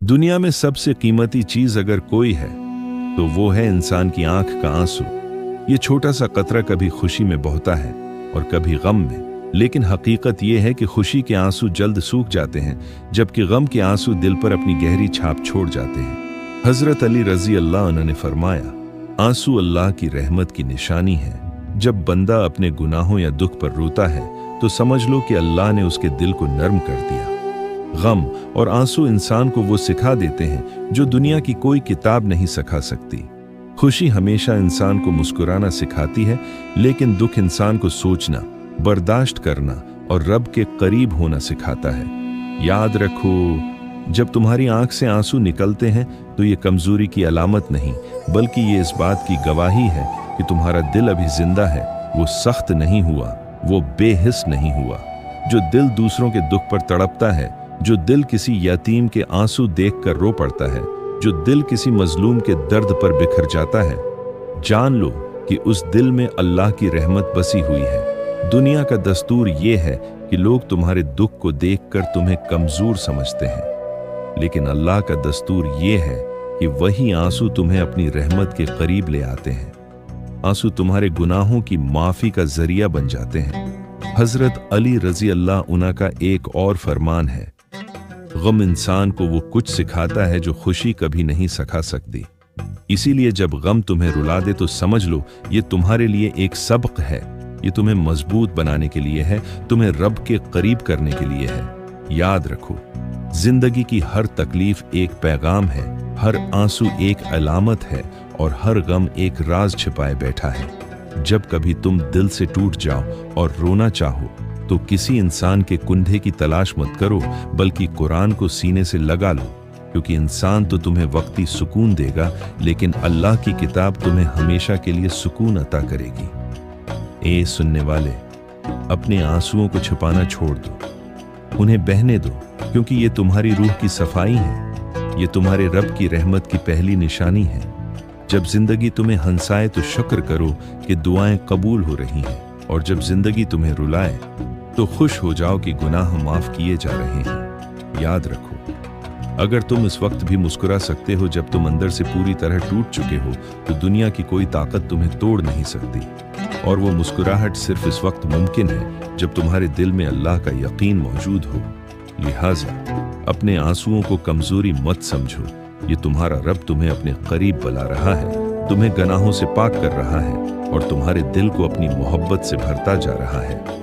दुनिया में सबसे कीमती चीज अगर कोई है तो वो है इंसान की आंख का आंसू। ये छोटा सा कतरा कभी खुशी में बहता है और कभी गम में, लेकिन हकीकत ये है कि खुशी के आंसू जल्द सूख जाते हैं, जबकि गम के आंसू दिल पर अपनी गहरी छाप छोड़ जाते हैं। हजरत अली रजी अल्लाह अन्हु ने फरमाया, आंसू अल्लाह की रहमत की निशानी है। जब बंदा अपने गुनाहों या दुख पर रोता है तो समझ लो कि अल्लाह ने उसके दिल को नर्म कर दिया। गम और आंसू इंसान को वो सिखा देते हैं जो दुनिया की कोई किताब नहीं सिखा सकती। खुशी हमेशा इंसान को मुस्कुराना सिखाती है, लेकिन दुख इंसान को सोचना, बर्दाश्त करना और रब के करीब होना सिखाता है। याद रखो, जब तुम्हारी आंख से आंसू निकलते हैं तो ये कमजोरी की अलामत नहीं, बल्कि ये इस बात की गवाही है कि तुम्हारा दिल अभी जिंदा है। वो सख्त नहीं हुआ, वो बेहिस नहीं हुआ। जो दिल दूसरों के दुख पर तड़पता है, जो दिल किसी यतीम के आंसू देखकर रो पड़ता है, जो दिल किसी मजलूम के दर्द पर बिखर जाता है, जान लो कि उस दिल में अल्लाह की रहमत बसी हुई है। दुनिया का दस्तूर ये है कि लोग तुम्हारे दुख को देखकर तुम्हें कमजोर समझते हैं, लेकिन अल्लाह का दस्तूर ये है कि वही आंसू तुम्हें अपनी रहमत के करीब ले आते हैं। आंसू तुम्हारे गुनाहों की माफी का जरिया बन जाते हैं। हजरत अली रजी अल्लाह अन्हु का एक और फरमान है, गम इंसान को वो कुछ सिखाता है जो खुशी कभी नहीं सिखा सकती। इसीलिए जब गम तुम्हें रुला दे तो समझ लो ये तुम्हारे लिए एक सबक है। ये तुम्हें मजबूत बनाने के लिए है, तुम्हें रब के करीब करने के लिए है। याद रखो, जिंदगी की हर तकलीफ एक पैगाम है, हर आंसू एक अलामत है और हर गम एक राज छिपाए बैठा है। जब कभी तुम दिल से टूट जाओ और रोना चाहो तो किसी इंसान के कुंधे की तलाश मत करो, बल्कि कुरान को सीने से लगा लो, क्योंकि इंसान तो तुम्हें वक्ती सुकून देगा, लेकिन अल्लाह की किताब तुम्हें हमेशा के लिए सुकून अता करेगी। ए सुनने वाले, अपने आंसुओं को छुपाना छोड़ दो, उन्हें बहने दो, क्योंकि ये तुम्हारी रूह की सफाई है। ये तुम्हारे रब की रहमत की पहली निशानी है। जब जिंदगी तुम्हें हंसाए तो शुक्र करो कि दुआएं कबूल हो रही हैं, और जब जिंदगी तुम्हें रुलाए तो खुश हो जाओ कि गुनाह माफ किए जा रहे हैं। याद रखो, अगर तुम इस वक्त भी मुस्कुरा सकते हो जब तुम अंदर से पूरी तरह टूट चुके हो, तो दुनिया की कोई ताकत तुम्हें तोड़ नहीं सकती। और वो मुस्कुराहट सिर्फ इस वक्त मुमकिन है जब तुम्हारे दिल में अल्लाह का यकीन मौजूद हो। लिहाजा अपने आंसुओं को कमजोरी मत समझो। ये तुम्हारा रब तुम्हें अपने करीब बुला रहा है, तुम्हें गुनाहों से पाक कर रहा है और तुम्हारे दिल को अपनी मोहब्बत से भरता जा रहा है।